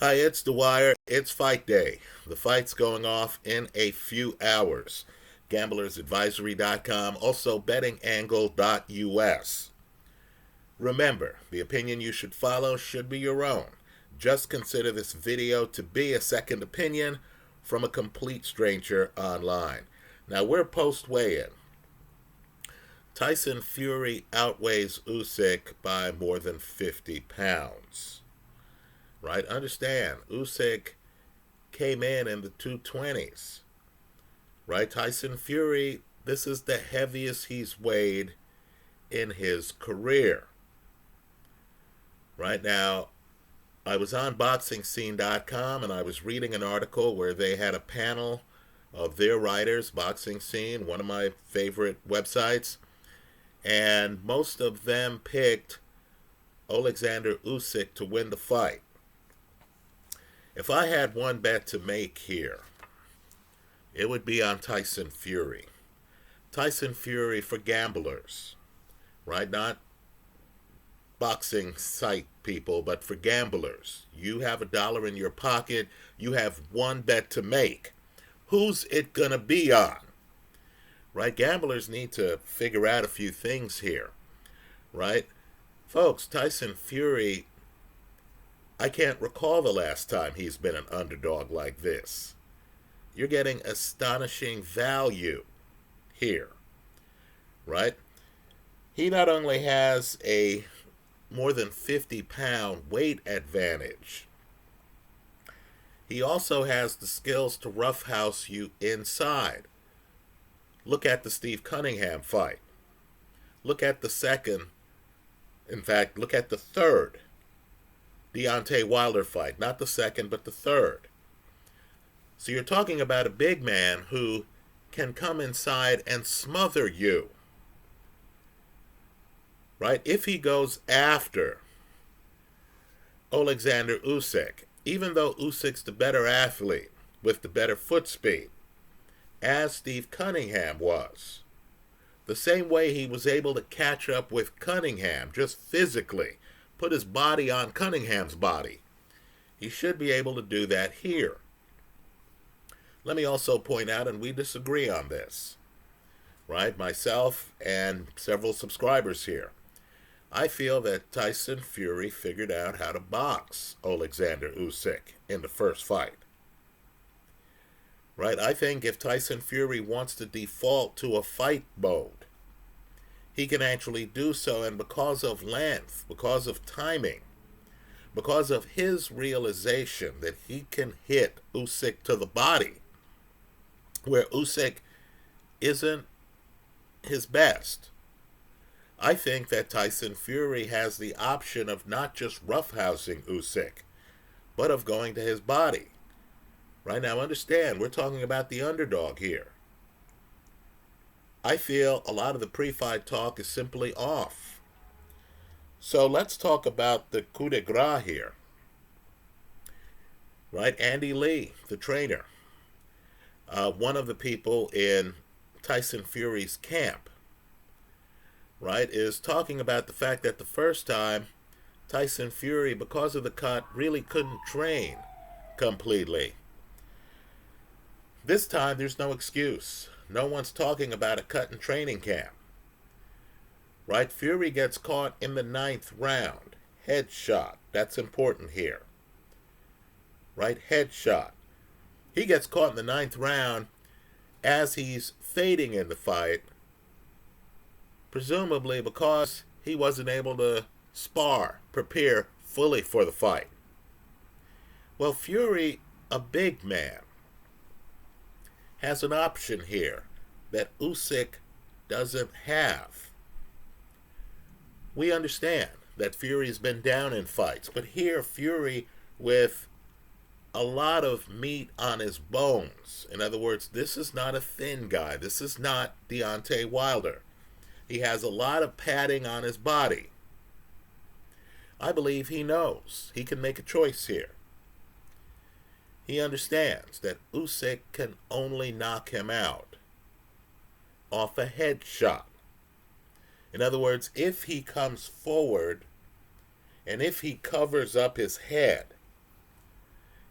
Hi, it's Dwyer. It's fight day. The fight's going off in a few hours. GamblersAdvisory.com, also bettingangle.us. Remember, the opinion you should follow should be your own. Just consider this video to be a second opinion from a complete stranger online. Now, we're post weigh-in. Tyson Fury outweighs Usyk by more than 50 pounds. Right? Understand, Usyk came in the 220s. Right? Tyson Fury, this is the heaviest he's weighed in his career. Right now, I was on BoxingScene.com and I was reading an article where they had a panel of their writers, Boxing Scene, one of my favorite websites, and most of them picked Alexander Usyk to win the fight. If I had one bet to make here, it would be on Tyson Fury. Tyson Fury for gamblers, right? Not boxing site people, but for gamblers. You have $1 in your pocket. You have one bet to make. Who's it going to be on? Right? Gamblers need to figure out a few things here, right? Folks, Tyson Fury, I can't recall the last time he's been an underdog like this. You're getting astonishing value here, right? He not only has a more than 50-pound weight advantage, he also has the skills to roughhouse you inside. Look at the Steve Cunningham fight. Look at the second, in fact, look at the third Deontay Wilder fight. Not the second, but the third. So you're talking about a big man who can come inside and smother you. Right? If he goes after Alexander Usyk, even though Usyk's the better athlete with the better foot speed, as Steve Cunningham was, the same way he was able to catch up with Cunningham just physically, put his body on Cunningham's body, he should be able to do that here. Let me also point out, and we disagree on this, right? Myself and several subscribers here. I feel that Tyson Fury figured out how to box Alexander Usyk in the first fight. Right? I think if Tyson Fury wants to default to a fight mode, he can actually do so, and because of length, because of timing, because of his realization that he can hit Usyk to the body, where Usyk isn't his best, I think that Tyson Fury has the option of not just roughhousing Usyk, but of going to his body. Right now, understand, we're talking about the underdog here. I feel a lot of the pre-fight talk is simply off. So let's talk about the coup de grace here. Right? Andy Lee, the trainer, one of the people in Tyson Fury's camp, right, is talking about the fact that the first time Tyson Fury, because of the cut, really couldn't train completely. This time, there's no excuse. No one's talking about a cut in training camp. Right? Fury gets caught in the 9th round. Headshot. That's important here. Right? Headshot. He gets caught in the 9th round as he's fading in the fight, presumably because he wasn't able to spar, prepare fully for the fight. Well, Fury, a big man, has an option here that Usyk doesn't have. We understand that Fury's been down in fights, but here Fury with a lot of meat on his bones. In other words, this is not a thin guy. This is not Deontay Wilder. He has a lot of padding on his body. I believe he knows he can make a choice here. He understands that Usyk can only knock him out off a headshot. In other words, if he comes forward and if he covers up his head,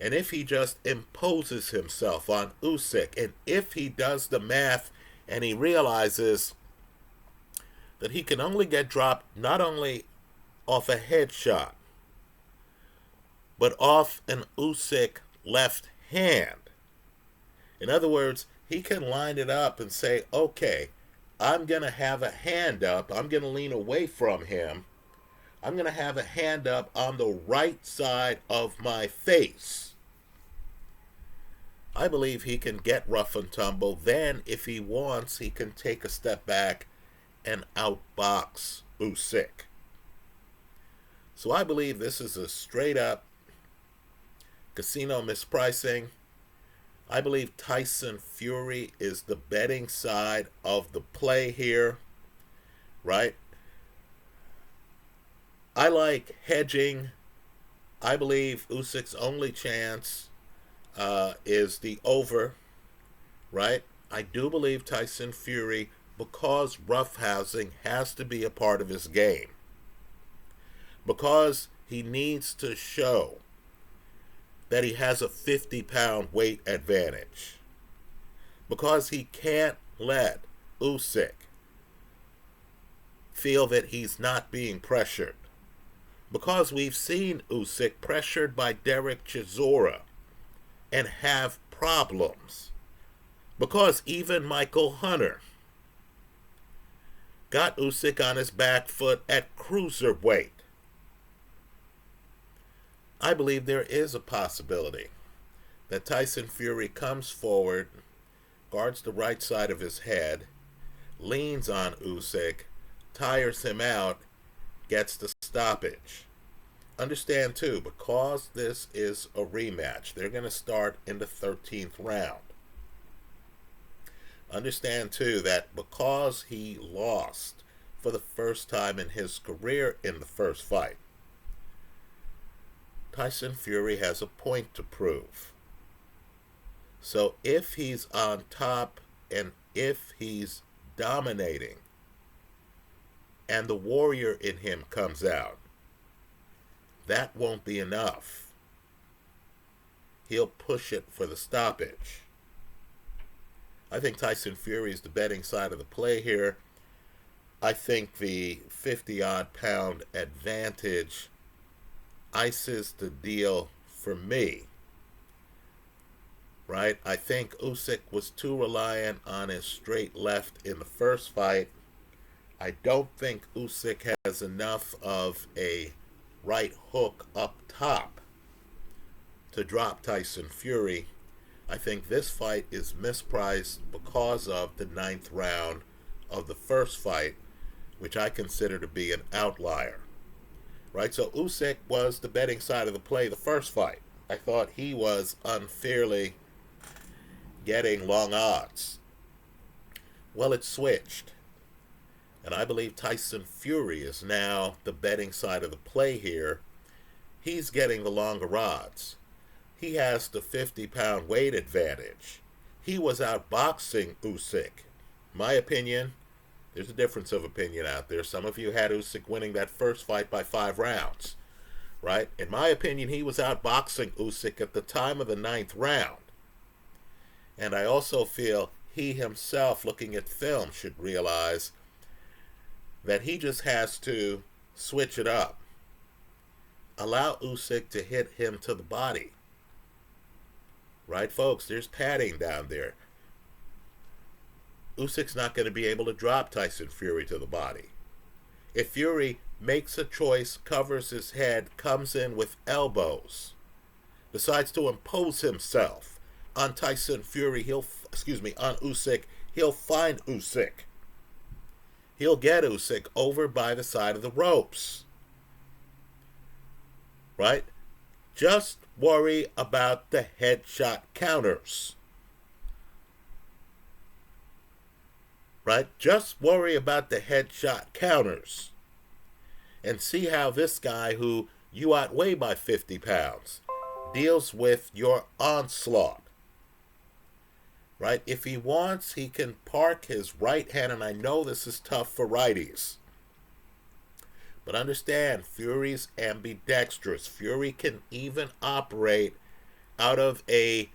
And if he just imposes himself on Usyk, and if he does the math and he realizes that he can only get dropped not only off a headshot, but off an Usyk left hand. In other words, he can line it up and say, okay, I'm going to have a hand up. I'm going to lean away from him. I'm going to have a hand up on the right side of my face. I believe he can get rough and tumble. Then, if he wants, he can take a step back and outbox Usyk. So I believe this is a straight up casino mispricing. I believe Tyson Fury is the betting side of the play here, right? I like hedging. I believe Usyk's only chance is the over, right? I do believe Tyson Fury, because roughhousing has to be a part of his game, because he needs to show that he has a 50-pound weight advantage, because he can't let Usyk feel that he's not being pressured, because we've seen Usyk pressured by Derek Chisora and have problems, because even Michael Hunter got Usyk on his back foot at cruiserweight. I believe there is a possibility that Tyson Fury comes forward, guards the right side of his head, leans on Usyk, tires him out, gets the stoppage. Understand too, because this is a rematch, they're going to start in the 13th round. Understand too that because he lost for the first time in his career in the first fight, Tyson Fury has a point to prove. So if he's on top and if he's dominating and the warrior in him comes out, that won't be enough. He'll push it for the stoppage. I think Tyson Fury is the betting side of the play here. I think the 50-odd pound advantage ices the deal for me, right? I think Usyk was too reliant on his straight left in the first fight. I don't think Usyk has enough of a right hook up top to drop Tyson Fury. I think this fight is mispriced because of the 9th round of the first fight, which I consider to be an outlier. Right, so Usyk was the betting side of the play the first fight. I thought he was unfairly getting long odds. Well, it switched. And I believe Tyson Fury is now the betting side of the play here. He's getting the longer odds. He has the 50-pound weight advantage. He was outboxing Usyk. My opinion, there's a difference of opinion out there. Some of you had Usyk winning that first fight by 5 rounds, right? In my opinion, he was outboxing Usyk at the time of the 9th round. And I also feel he himself, looking at film, should realize that he just has to switch it up. Allow Usyk to hit him to the body. Right, folks? There's padding down there. Usyk's not going to be able to drop Tyson Fury to the body. If Fury makes a choice, covers his head, comes in with elbows, decides to impose himself on Tyson Fury, on Usyk, he'll find Usyk. He'll get Usyk over by the side of the ropes. Right? Just worry about the headshot counters. Right? Just worry about the headshot counters. And see how this guy, who you outweigh by 50 pounds, deals with your onslaught. Right? If he wants, he can park his right hand, and I know this is tough for righties. But understand, Fury's ambidextrous. Fury can even operate out of a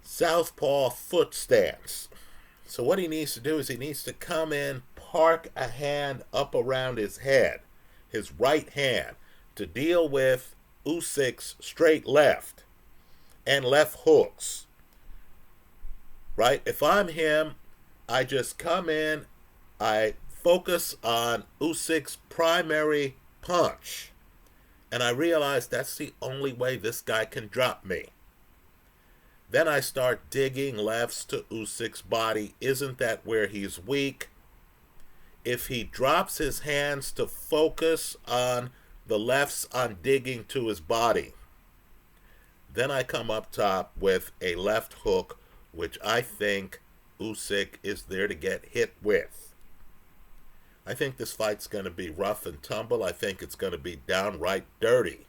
southpaw foot stance. So what he needs to do is he needs to come in, park a hand up around his head, his right hand, to deal with Usyk's straight left and left hooks. Right? If I'm him, I just come in, I focus on Usyk's primary punch, and I realize that's the only way this guy can drop me. Then I start digging lefts to Usyk's body. Isn't that where he's weak? If he drops his hands to focus on the lefts on digging to his body, then I come up top with a left hook, which I think Usyk is there to get hit with. I think this fight's going to be rough and tumble. I think it's going to be downright dirty.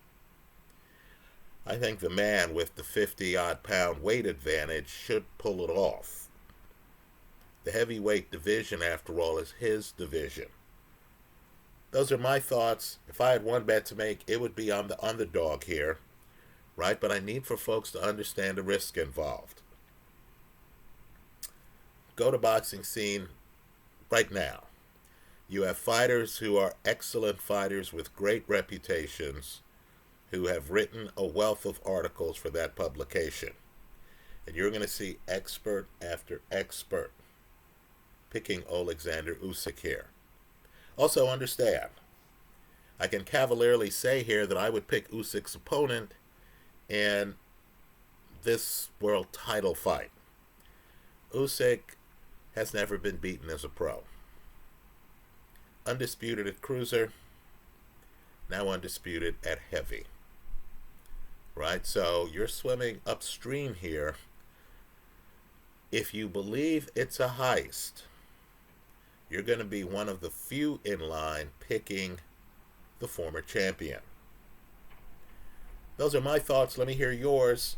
I think the man with the 50-odd pound weight advantage should pull it off. The heavyweight division, after all, is his division. Those are my thoughts. If I had one bet to make, it would be on the underdog here, right? But I need for folks to understand the risk involved. Go to Boxing Scene right now. You have fighters who are excellent fighters with great reputations, who have written a wealth of articles for that publication. And you're going to see expert after expert picking Alexander Usyk here. Also understand, I can cavalierly say here that I would pick Usyk's opponent in this world title fight. Usyk has never been beaten as a pro. Undisputed at cruiser, now undisputed at heavy. Right, so you're swimming upstream here. If you believe it's a heist, you're going to be one of the few in line picking the former champion. Those are my thoughts. Let me hear yours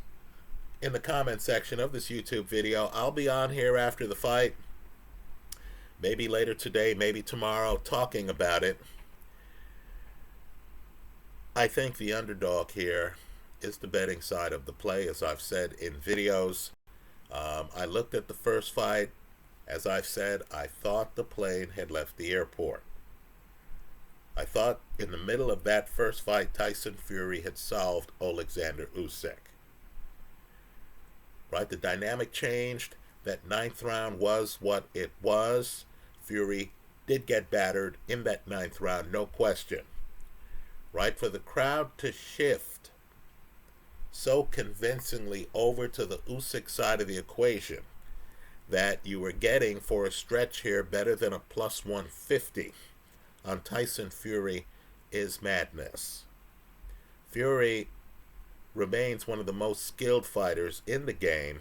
in the comment section of this YouTube video. I'll be on here after the fight, maybe later today, maybe tomorrow, talking about it. I think the underdog here is the betting side of the play, as I've said in videos. I looked at the first fight. As I've said, I thought the plane had left the airport. I thought in the middle of that first fight, Tyson Fury had solved Alexander Usyk. Right, the dynamic changed. That 9th round was what it was. Fury did get battered in that 9th round, no question. Right, for the crowd to shift so convincingly over to the Usyk side of the equation that you were getting for a stretch here better than a plus 150 on Tyson Fury is madness. Fury remains one of the most skilled fighters in the game,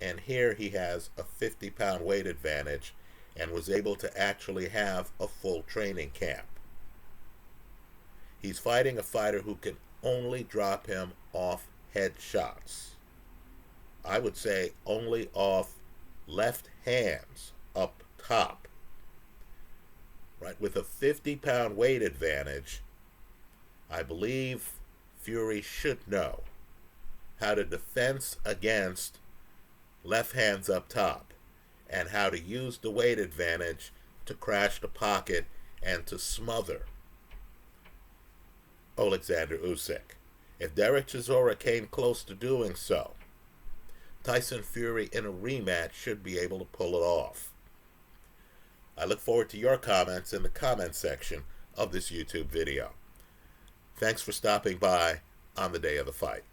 and here he has a 50-pound weight advantage and was able to actually have a full training camp. He's fighting a fighter who can only drop him off head shots. I would say only off left hands up top. Right, with a 50-pound weight advantage, I believe Fury should know how to defense against left hands up top and how to use the weight advantage to crash the pocket and to smother Alexander Usyk. If Derek Chisora came close to doing so, Tyson Fury in a rematch should be able to pull it off. I look forward to your comments in the comment section of this YouTube video. Thanks for stopping by on the day of the fight.